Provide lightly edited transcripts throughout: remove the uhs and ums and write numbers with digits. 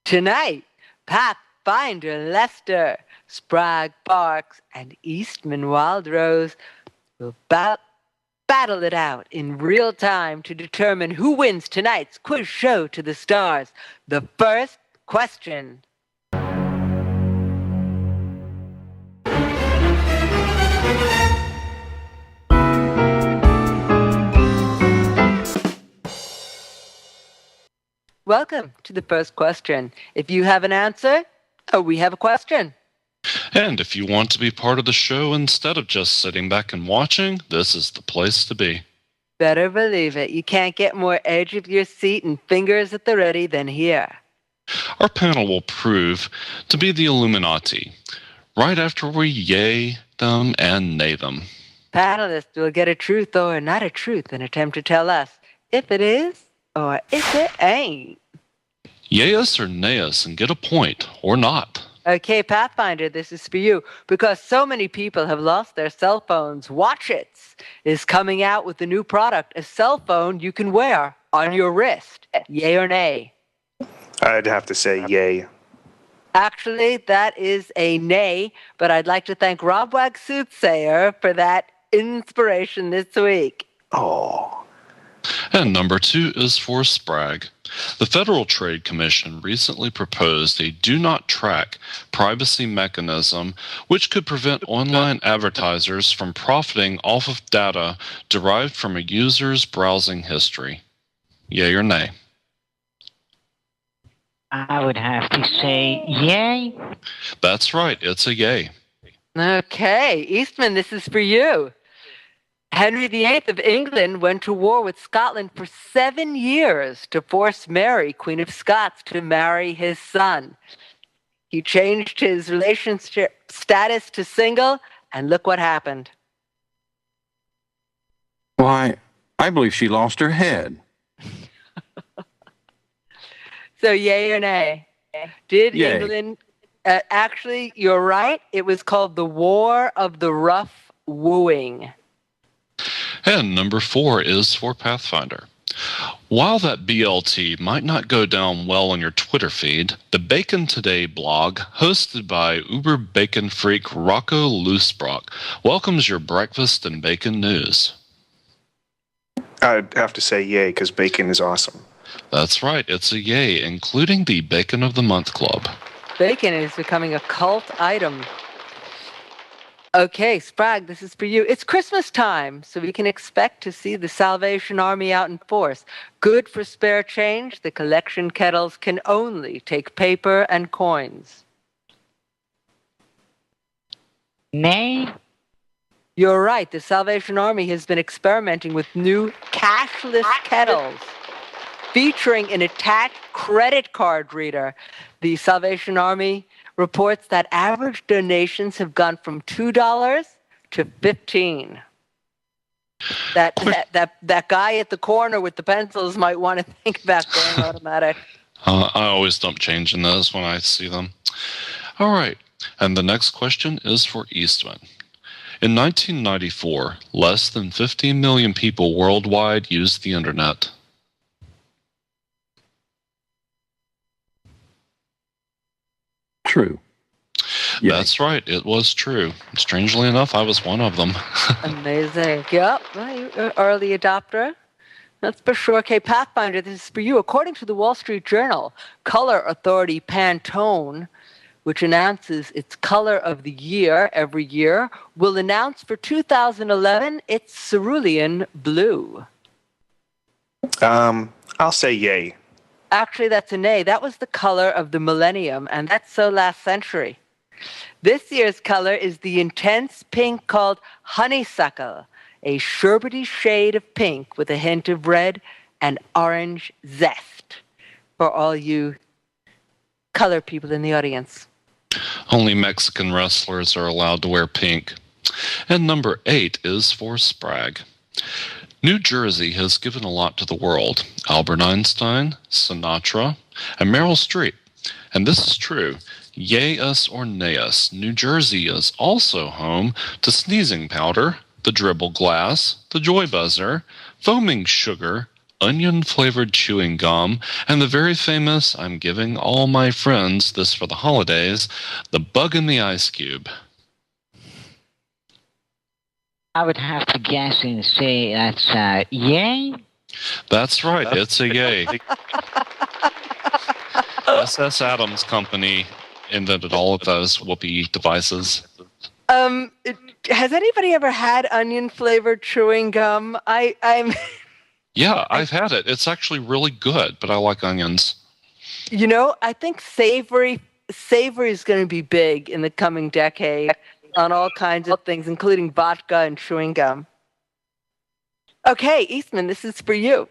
Tonight, Pathfinder Lester, Sprague Parks, and Eastman Wildrose will battle it out in real time to determine who wins tonight's quiz show to the stars. The first question. Welcome to the first question. If you have an answer, we have a question. And if you want to be part of the show instead of just sitting back and watching, this is the place to be. Better believe it. You can't get more edge of your seat and fingers at the ready than here. Our panel will prove to be the Illuminati, right after we yay them and nay them. Panelists will get a truth or not a truth and attempt to tell us if it is or if it ain't. Yay us or nay us and get a point, or not. Okay, Pathfinder, this is for you. Because so many people have lost their cell phones, Watch It is coming out with a new product, a cell phone you can wear on your wrist. Yay or nay? I'd have to say yay. Actually, that is a nay, but I'd like to thank Rob Wag Soothsayer for that inspiration this week. Oh. And number 2 is for Sprague. The Federal Trade Commission recently proposed a do not track privacy mechanism which could prevent online advertisers from profiting off of data derived from a user's browsing history. Yay or nay? I would have to say yay. That's right, it's a yay. Okay, Eastman, this is for you. Henry VIII of England went to war with Scotland for 7 years to force Mary, Queen of Scots, to marry his son. He changed his relationship status to single, and look what happened. Why, I believe she lost her head. So, yay or nay? Did Yay. England... actually, you're right. It was called the War of the Rough Wooing. And number 4 is for Pathfinder. While that BLT might not go down well on your Twitter feed, the Bacon Today blog, hosted by Uber bacon freak Rocco Loosebrock, welcomes your breakfast and bacon news. I'd have to say yay, because bacon is awesome. That's right, it's a yay, including the Bacon of the Month Club. Bacon is becoming a cult item. Okay, Sprague, this is for you. It's Christmas time, so we can expect to see the Salvation Army out in force. Good for spare change, the collection kettles can only take paper and coins. Nay. You're right, the Salvation Army has been experimenting with new cashless kettles featuring an attached credit card reader. The Salvation Army reports that average donations have gone from $2 to $15. That guy at the corner with the pencils might want to think about going automatic. I always dump change in those when I see them. All right, and the next question is for Eastman. In 1994, less than 15 million people worldwide used the internet. True. Yay. That's right, it was true. Strangely enough, I was one of them. Amazing. Yep, well, you're an early adopter. That's for sure. Okay, Pathfinder, this is for you. According to the Wall Street Journal, color authority Pantone, which announces its color of the year every year, will announce for 2011 its cerulean blue. I'll say yay. Actually, that's a nay. That was the color of the millennium, and that's so last century. This year's color is the intense pink called honeysuckle, a sherbety shade of pink with a hint of red and orange zest for all you color people in the audience. Only Mexican wrestlers are allowed to wear pink. And number 8 is for Sprague. New Jersey has given a lot to the world. Albert Einstein, Sinatra, and Meryl Streep. And this is true. Yay us or nay us, New Jersey is also home to sneezing powder, the dribble glass, the joy buzzer, foaming sugar, onion-flavored chewing gum, and the very famous, I'm giving all my friends this for the holidays, the Bug in the Ice Cube. I would have to guess and say that's yay. That's right, it's a yay. SS Adams Company invented all of those whoopee devices. Has anybody ever had onion-flavored chewing gum? I'm... Yeah, I've had it. It's actually really good, but I like onions. You know, I think savory is going to be big in the coming decade on all kinds of things, including vodka and chewing gum. Okay, Eastman, this is for you.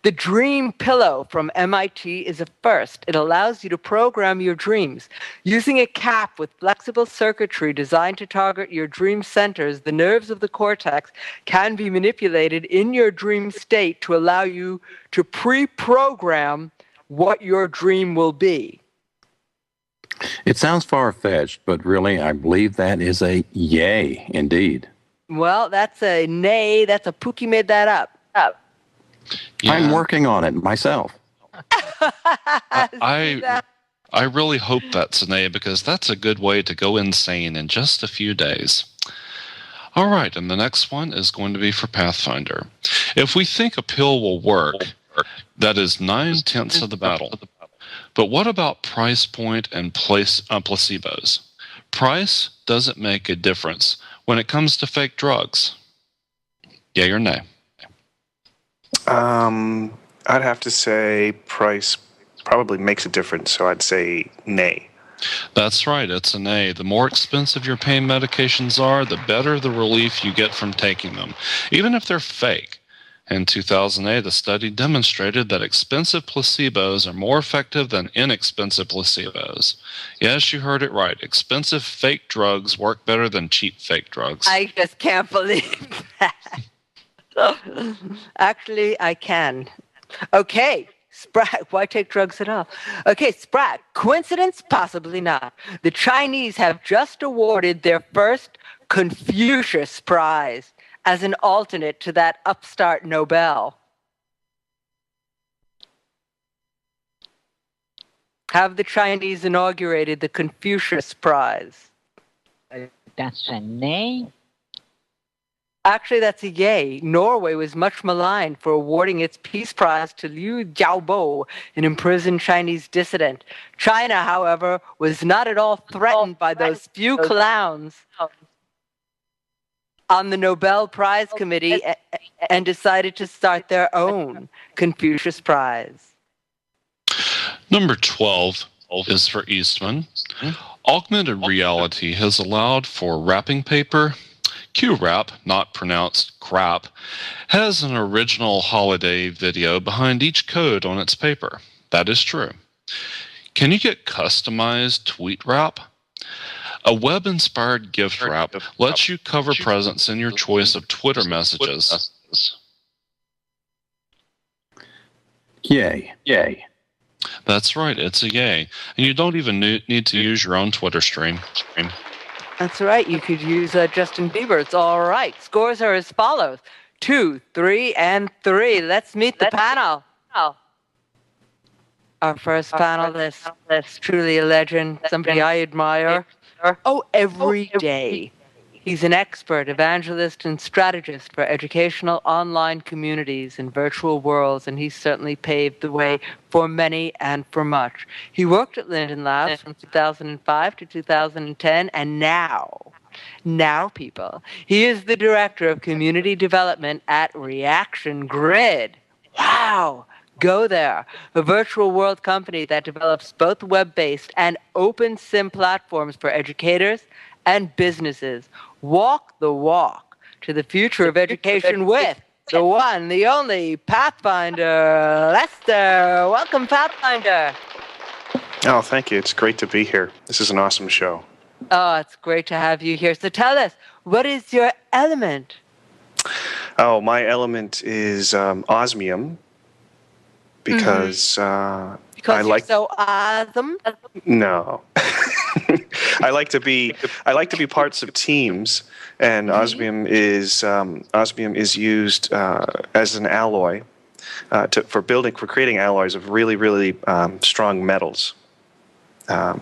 The Dream Pillow from MIT is a first. It allows you to program your dreams. Using a cap with flexible circuitry designed to target your dream centers, the nerves of the cortex can be manipulated in your dream state to allow you to pre-program what your dream will be. It sounds far-fetched, but really, I believe that is a yay, indeed. Well, that's a nay. That's a Pookie made that up. Yeah. I'm working on it myself. I really hope that's an A, because that's a good way to go insane in just a few days. All right, and the next one is going to be for Pathfinder. If we think a pill will work, that is 9/10 of the battle. But what about price point and placebos? Price doesn't make a difference when it comes to fake drugs. Yay or nay? I'd have to say price probably makes a difference, so I'd say nay. That's right, it's an A. The more expensive your pain medications are, the better the relief you get from taking them, even if they're fake. In 2008, a study demonstrated that expensive placebos are more effective than inexpensive placebos. Yes, you heard it right. Expensive fake drugs work better than cheap fake drugs. I just can't believe that. Actually, I can. Okay, Spratt, why take drugs at all? Okay, Spratt, coincidence? Possibly not. The Chinese have just awarded their first Confucius Prize as an alternate to that upstart Nobel. Have the Chinese inaugurated the Confucius Prize? That's a nay. Actually, that's a yay. Norway was much maligned for awarding its Peace Prize to Liu Xiaobo, an imprisoned Chinese dissident. China, however, was not at all threatened by those few clowns on the Nobel Prize Committee and decided to start their own Confucius Prize. Number 12 is for Eastman. Augmented reality has allowed for wrapping paper. QWrap, not pronounced crap, has an original holiday video behind each code on its paper. That is true. Can you get customized tweet wrap? A web-inspired gift wrap lets you cover presents in your choice of Twitter messages. Yay. Yay. That's right, it's a yay. And you don't even need to use your own Twitter stream. That's right. You could use Justin Bieber. It's all right. Scores are as follows: 2, 3, and 3. Let's meet the panel. Our first panelist is truly a legend, somebody I admire. Oh, every day. He's an expert, evangelist, and strategist for educational online communities and virtual worlds, and he certainly paved the way for many and for much. He worked at Linden Labs from 2005 to 2010, and now, people, he is the director of community development at Reaction Grid. Wow! Go there, a virtual world company that develops both web-based and open sim platforms for educators and businesses. Walk the walk to the future of education with the one, the only Pathfinder Lester. Welcome, Pathfinder. Oh, thank you. It's great to be here. This is an awesome show. Oh, it's great to have you here. So tell us, what is your element? Oh, my element is osmium because Because you're so awesome. No. I like to be parts of teams, and osmium is used as an alloy for creating alloys of really, really strong metals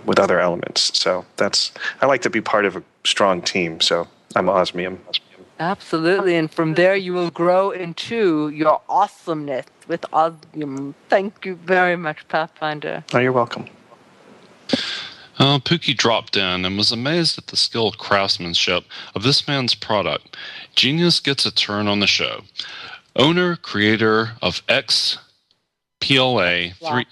with other elements. So I like to be part of a strong team. So I'm Osmium. Absolutely, and from there you will grow into your awesomeness with Osmium. Thank you very much, Pathfinder. Oh, you're welcome. Pookie dropped in and was amazed at the skilled craftsmanship of this man's product. Genius gets a turn on the show. Owner, creator of XPLA 3...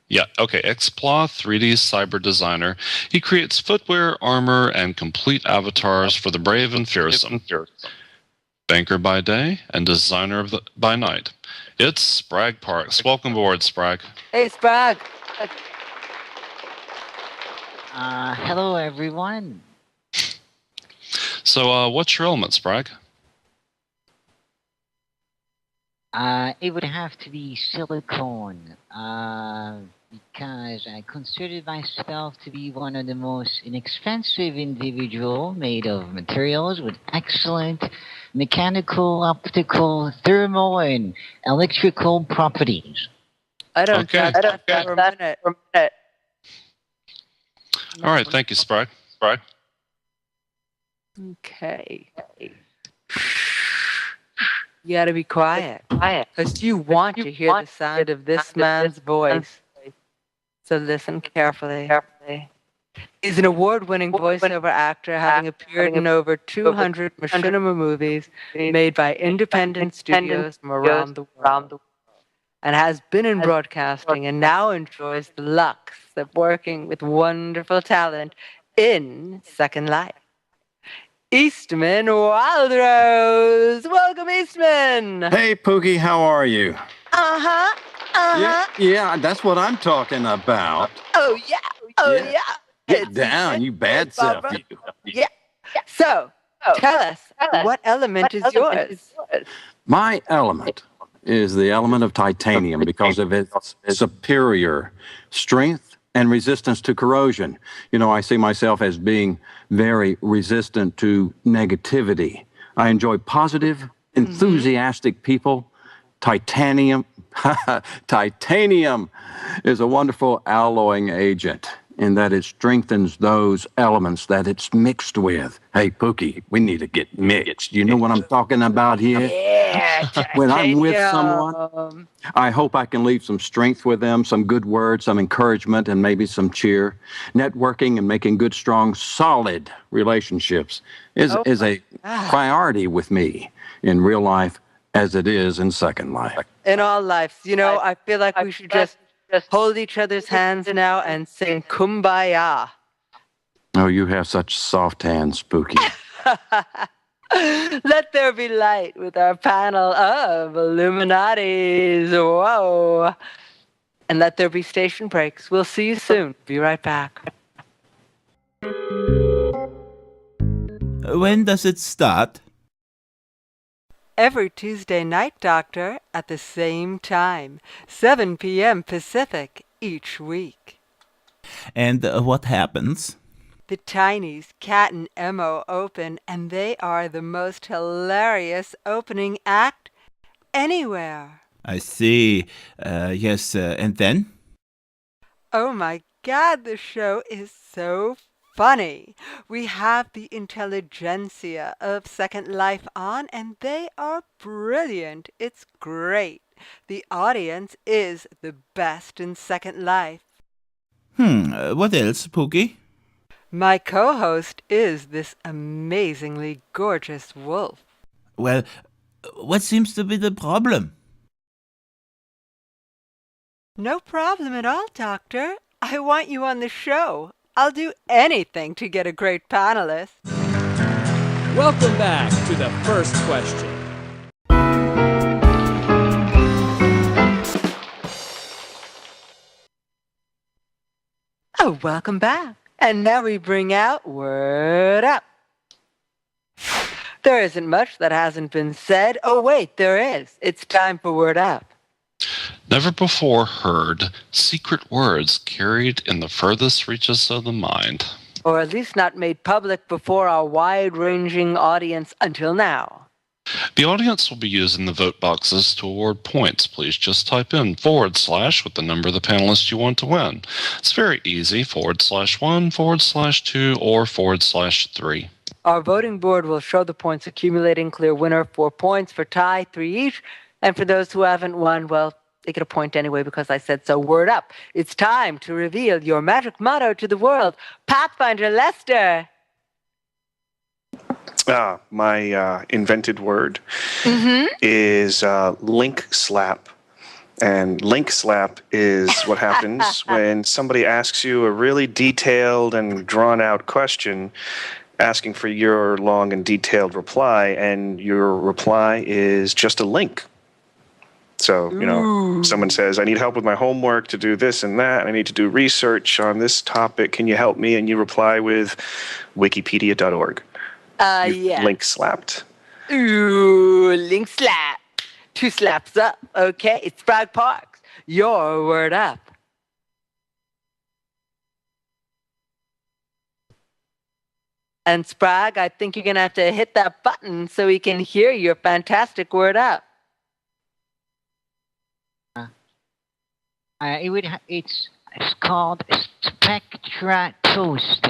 XPLA 3D cyber designer. He creates footwear, armor, and complete avatars for the brave and fearsome. Banker by day and designer by night. It's Spragg Parks. Welcome aboard, Spragg. Hey, Spragg. Hello, everyone. So, what's your element, Spragg? It would have to be silicone, because I consider myself to be one of the most inexpensive individual made of materials with excellent mechanical, optical, thermal, and electrical properties. I don't doubt that for a minute. All right, thank you, Spragg. Okay. You gotta be quiet. Because you want to hear the sound of this man's voice. So listen carefully. He's an award-winning voiceover actor, having appeared in over 200 machinima movies made by independent studios from around the world, and has been in broadcasting and now enjoys the lux of working with wonderful talent in Second Life. Eastman Wildrose! Welcome, Eastman! Hey, Pookie, how are you? Yeah, that's what I'm talking about. Oh, yeah. Get down, you bad self. Yeah. So, tell us, what element is yours? My element is the element of titanium because of its superior strength and resistance to corrosion. You know, I see myself as being very resistant to negativity. I enjoy positive, enthusiastic people. Titanium is a wonderful alloying agent in that it strengthens those elements that it's mixed with. Hey, Pookie, we need to get mixed. You know what I'm talking about here? Yeah, When I'm with someone, I hope I can leave some strength with them, some good words, some encouragement, and maybe some cheer. Networking and making good, strong, solid relationships is a priority with me in real life as it is in Second Life. In all lives, you know, I feel like we should just hold each other's hands now and sing Kumbaya. Oh, you have such soft hands, Spooky. Let there be light with our panel of Illuminatis. Whoa. And let there be station breaks. We'll see you soon. Be right back. When does it start? Every Tuesday night, Doctor, at the same time, 7 p.m. Pacific each week. And what happens? The Tinies, Cat and Emo open, and they are the most hilarious opening act anywhere. I see. Yes, and then? Oh my God, the show is so funny. We have the intelligentsia of Second Life on, and they are brilliant. It's great. The audience is the best in Second Life. What else, Pookie? My co-host is this amazingly gorgeous wolf. Well, what seems to be the problem? No problem at all, Doctor. I want you on the show. I'll do anything to get a great panelist. Welcome back to the first question. Oh, welcome back. And now we bring out Word Up. There isn't much that hasn't been said. Oh, wait, there is. It's time for Word Up. Never before heard secret words carried in the furthest reaches of the mind. Or at least not made public before our wide-ranging audience until now. The audience will be using the vote boxes to award points. Please just type in / with the number of the panelists you want to win. It's very easy, / 1, / 2, or / 3. Our voting board will show the points accumulating. Clear winner, 4 points. For tie, 3 each. And for those who haven't won, well, they get a point anyway because I said so. Word up. It's time to reveal your magic motto to the world. Pathfinder Lester. My invented word is link slap. And link slap is what happens when somebody asks you a really detailed and drawn-out question asking for your long and detailed reply, and your reply is just a link. So, someone says, I need help with my homework to do this and that, and I need to do research on this topic. Can you help me? And you reply with wikipedia.org. Yeah. Link slapped. Ooh, link slap. 2 slaps up. Okay, it's Sprague Parks. Your word up. And Sprague, I think you're going to have to hit that button so we can hear your fantastic word up. It's called Spectra Toast.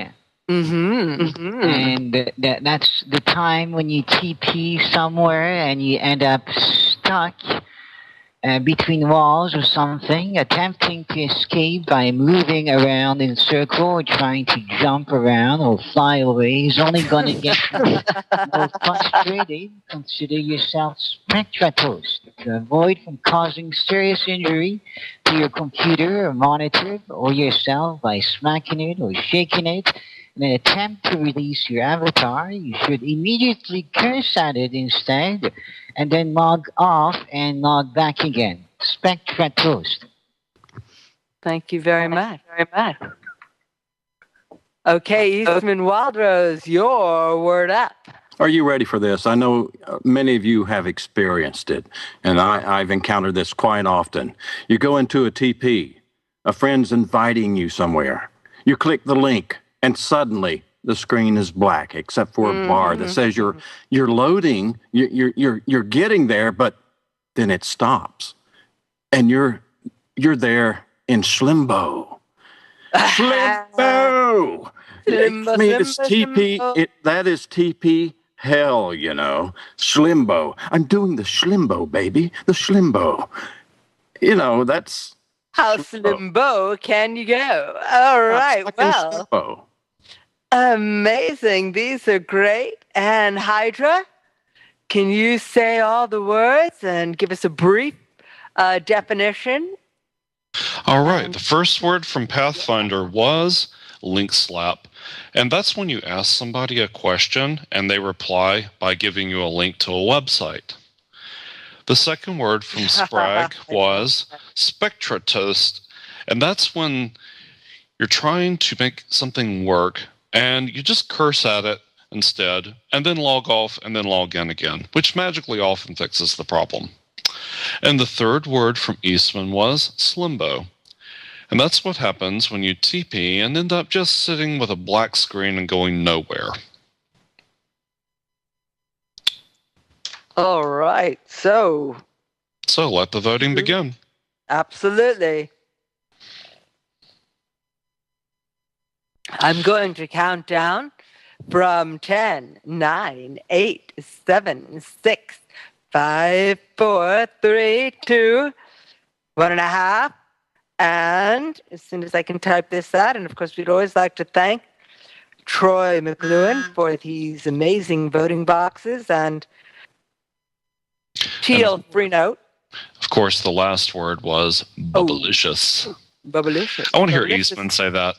And that's the time when you TP somewhere and you end up stuck between walls or something, attempting to escape by moving around in a circle or trying to jump around or fly away is only going to get you more frustrated. Consider yourself Spectra Toast to avoid from causing serious injury to your computer or monitor or yourself by smacking it or shaking it. In an attempt to release your avatar, you should immediately curse at it instead, and then log off and log back again. Spectra Toast. Thank you very much. Okay, Eastman Waldrose, your word up. Are you ready for this? I know many of you have experienced it, and I've encountered this quite often. You go into a TP, a friend's inviting you somewhere. You click the link, and suddenly the screen is black, except for a bar that says you're loading, you're getting there, but then it stops, and you're there in Schlimbo. Schlimbo. I mean, it's TP. That is TP hell, Schlimbo. I'm doing the Schlimbo, baby. The Schlimbo. That's. How Schlimbo can you go? All right, well. Schlimbo. Amazing. These are great. And Hydra, can you say all the words and give us a brief definition? All right. The first word from Pathfinder was link slap. And that's when you ask somebody a question and they reply by giving you a link to a website. The second word from Sprague was Spectra Toast. And that's when you're trying to make something work and you just curse at it instead, and then log off and then log in again, which magically often fixes the problem. And the third word from Eastman was Slimbo. And that's what happens when you TP and end up just sitting with a black screen and going nowhere. All right, so let the voting begin. Absolutely. I'm going to count down from 10, 9, 8, 7, 6, 5, 4, 3, 2, 1.5. And as soon as I can type this out, and of course we'd always like to thank Troy McLuhan for these amazing voting boxes and Teal Free Note. Of course, the last word was bubblicious. Bubblicious. I want to hear Eastman say that.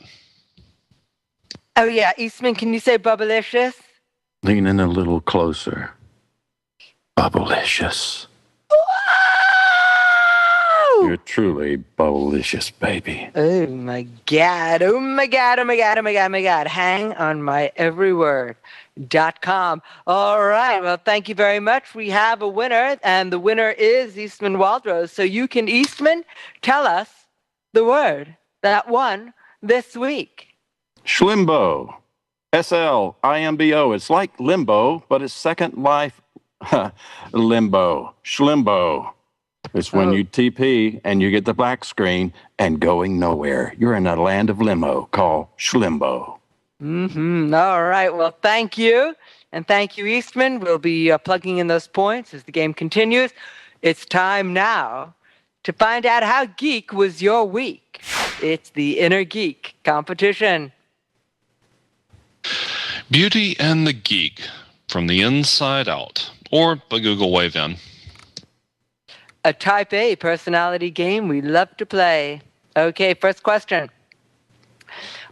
Oh, yeah. Eastman, can you say bubblicious? Lean in a little closer. Bubblicious. Whoa! You're truly bubblicious, baby. Oh, my God. Oh, my God. Oh, my God. Oh, my God. Oh, my God. Hang on my every word.com. All right. Well, thank you very much. We have a winner, and the winner is Eastman Waldrose. So you can, Eastman, tell us the word that won this week. Schlimbo. SLIMBO. It's like limbo, but it's Second Life Limbo, schlimbo. It's when Oh. you TP and you get the black screen and going nowhere. You're in a land of limo called schlimbo. All right. Well, thank you. And thank you, Eastman. We'll be plugging in those points as the game continues. It's time now to find out how geek was your week. It's the Inner Geek competition. Beauty and the Geek, From the Inside Out, or by Google Wave In. A type A personality game we love to play. Okay, first question.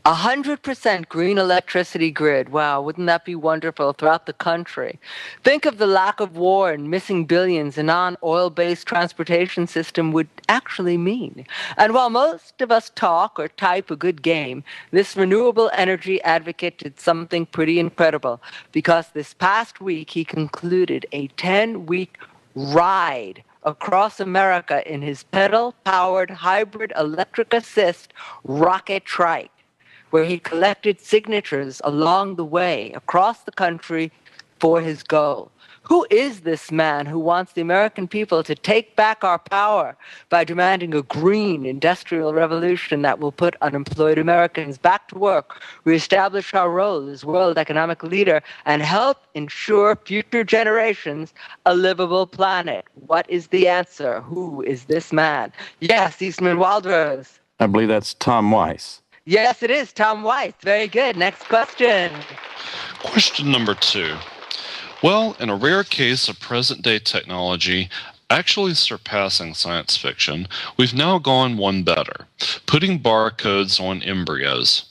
100% green electricity grid. Wow, wouldn't that be wonderful throughout the country? Think of the lack of war and missing billions a non-oil-based transportation system would actually mean. And while most of us talk or type a good game, this renewable energy advocate did something pretty incredible, because this past week he concluded a 10-week ride across America in his pedal-powered hybrid electric assist rocket trike, where he collected signatures along the way across the country for his goal. Who is this man who wants the American people to take back our power by demanding a green industrial revolution that will put unemployed Americans back to work, reestablish our role as world economic leader, and help ensure future generations a livable planet? What is the answer? Who is this man? Yes, Eastman Wildrose. I believe that's Tom Weiss. Yes, it is Tom Weiss. Very good. Next question. Question number 2. Well, in a rare case of present-day technology actually surpassing science fiction, we've now gone one better, putting barcodes on embryos.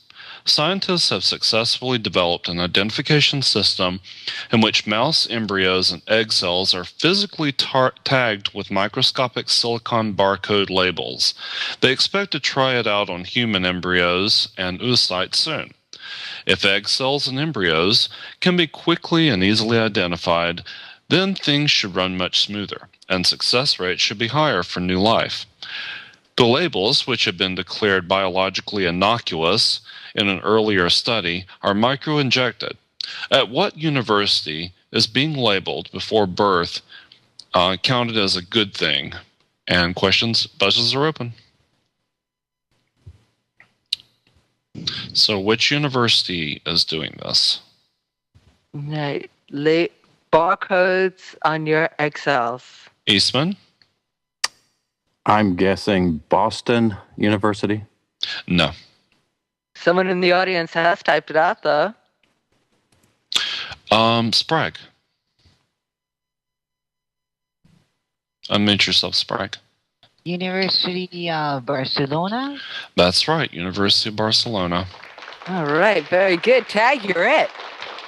Scientists have successfully developed an identification system in which mouse embryos and egg cells are physically tagged with microscopic silicon barcode labels. They expect to try it out on human embryos and oocytes soon. If egg cells and embryos can be quickly and easily identified, then things should run much smoother, and success rates should be higher for new life. The labels, which have been declared biologically innocuous in an earlier study, are microinjected. At what university is being labeled before birth counted as a good thing? And buzzers are open. So which university is doing this? Barcodes on your egg cells. Eastman? I'm guessing Boston University. No. Someone in the audience has typed it out, though. Sprague. Unmute yourself, Sprague. University of Barcelona? That's right, University of Barcelona. All right, very good. Tag, you're it.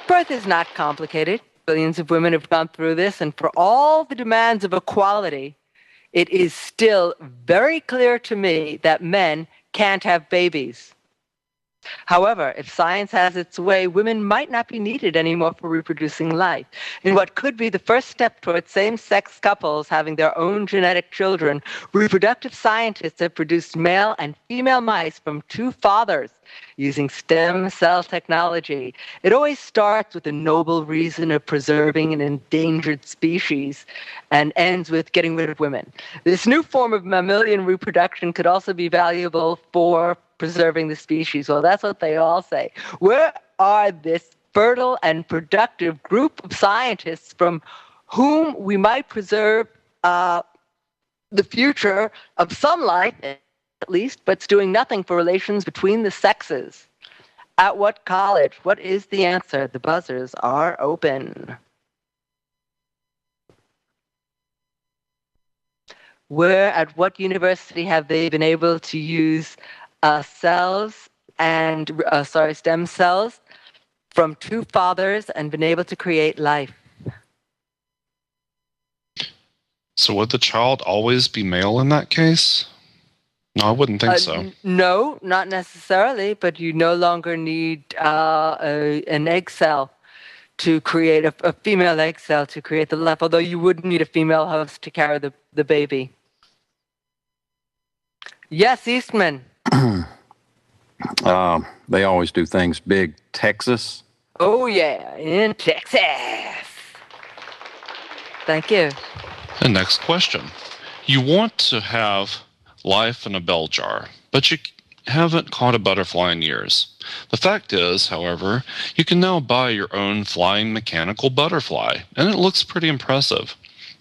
Birth is not complicated. Billions of women have gone through this, and for all the demands of equality, it is still very clear to me that men can't have babies. However, if science has its way, women might not be needed anymore for reproducing life. In what could be the first step towards same-sex couples having their own genetic children, reproductive scientists have produced male and female mice from two fathers using stem cell technology. It always starts with a noble reason of preserving an endangered species and ends with getting rid of women. This new form of mammalian reproduction could also be valuable for preserving the species. Well, that's what they all say. Where are this fertile and productive group of scientists from whom we might preserve the future of some life, at least, but it's doing nothing for relations between the sexes? At what college? What is the answer? The buzzers are open. Where, at what university have they been able to use stem cells from two fathers and been able to create life? So would the child always be male in that case? No, I wouldn't think so. No, not necessarily, but you no longer need an egg cell to create a female egg cell to create the life, although you would need a female host to carry the baby. Yes, Eastman. They always do things big. Texas? Oh, yeah, in Texas. Thank you. And next question. You want to have life in a bell jar, but you haven't caught a butterfly in years. The fact is, however, you can now buy your own flying mechanical butterfly, and it looks pretty impressive.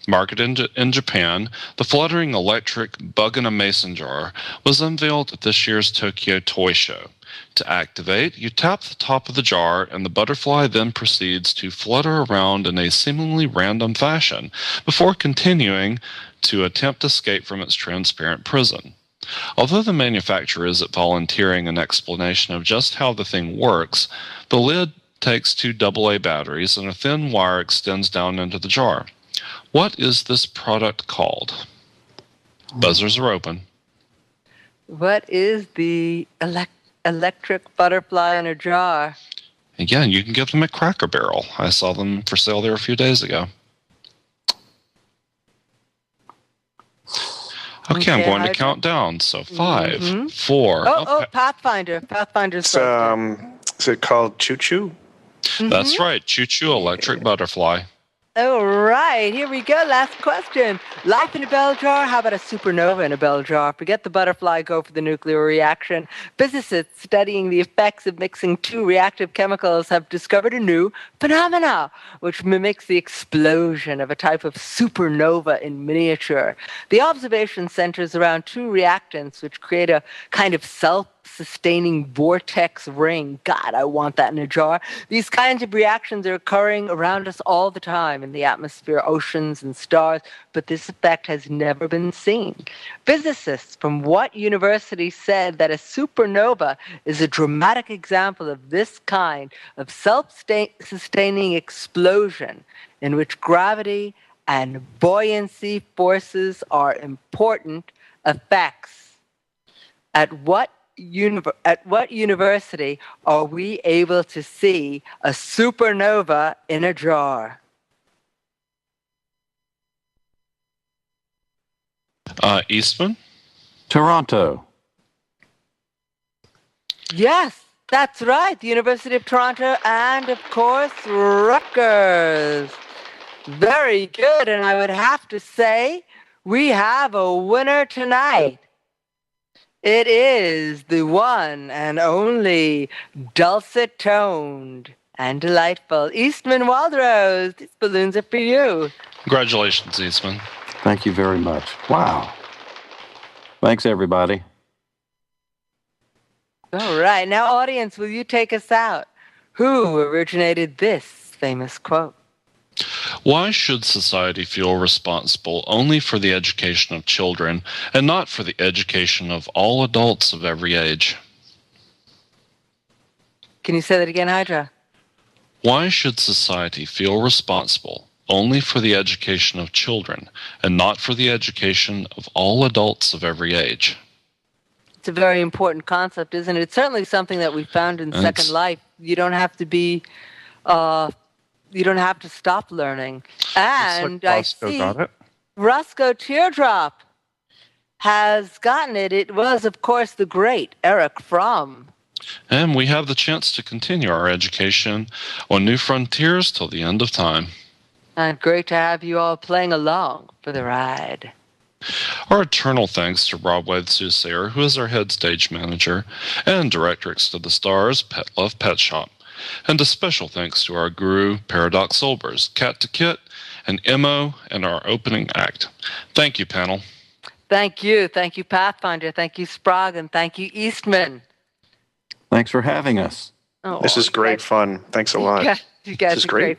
Marketed in Japan, the fluttering electric bug in a mason jar was unveiled at this year's Tokyo Toy Show. To activate, you tap the top of the jar, and the butterfly then proceeds to flutter around in a seemingly random fashion before continuing to attempt escape from its transparent prison. Although the manufacturer isn't volunteering an explanation of just how the thing works, the lid takes two AA batteries and a thin wire extends down into the jar. What is this product called? Buzzers are open. What is the electric butterfly in a jar? Again, you can get them at Cracker Barrel. I saw them for sale there a few days ago. Okay, I'm going to count down. So 5, 4. Oh, Pathfinder. Pathfinder's Is it called Choo Choo? That's right. Choo Choo Electric Butterfly. All right, here we go. Last question. Life in a bell jar? How about a supernova in a bell jar? Forget the butterfly, go for the nuclear reaction. Physicists studying the effects of mixing two reactive chemicals have discovered a new phenomena, which mimics the explosion of a type of supernova in miniature. The observation centers around two reactants, which create a kind of self-sustaining vortex ring. God, I want that in a jar. These kinds of reactions are occurring around us all the time in the atmosphere, oceans, and stars, but this effect has never been seen. Physicists from what university said that a supernova is a dramatic example of this kind of self-sustaining explosion in which gravity and buoyancy forces are important effects. At what university are we able to see a supernova in a jar? Eastman? Toronto. Yes, that's right. The University of Toronto and, of course, Rutgers. Very good. And I would have to say we have a winner tonight. It is the one and only dulcet-toned and delightful Eastman Waldrose. These balloons are for you. Congratulations, Eastman. Thank you very much. Wow. Thanks, everybody. All right. Now, audience, will you take us out? Who originated this famous quote? Why should society feel responsible only for the education of children and not for the education of all adults of every age? Can you say that again, Hydra? Why should society feel responsible only for the education of children and not for the education of all adults of every age? It's a very important concept, isn't it? It's certainly something that we found in Second Life. You don't have to be, you don't have to stop learning. And I see Roscoe Teardrop has gotten it. It was, of course, the great Eric Fromm. And we have the chance to continue our education on New Frontiers till the end of time. And great to have you all playing along for the ride. Our eternal thanks to Rob Wade Soosayer, who is our head stage manager, and directrix to the stars, Pet Love Pet Shop. And a special thanks to our guru, Paradox Solbers, Cat to Kit, and Mo, and our opening act. Thank you, panel. Thank you. Thank you, Pathfinder. Thank you, Sprague. And thank you, Eastman. Thanks for having us. Oh, This is great fun. Thanks a lot. You guys This is are great.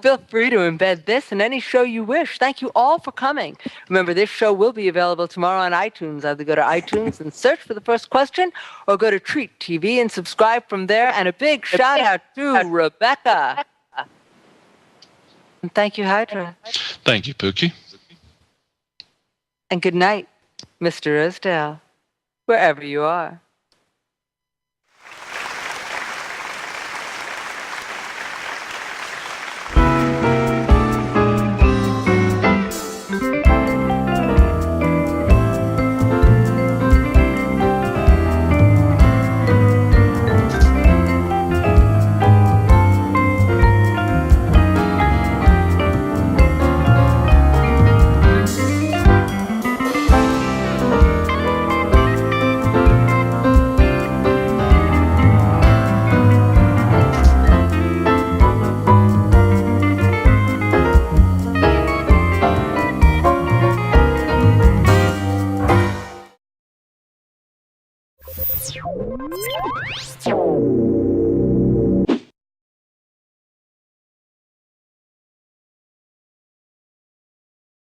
Feel free to embed this in any show you wish. Thank you all for coming. Remember, this show will be available tomorrow on iTunes. Either go to iTunes and search for The First Question, or go to Treat TV and subscribe from there. And a big shout out to Rebecca. And thank you, Hydra. Thank you, Pookie. And good night, Mr. Rosedale, wherever you are.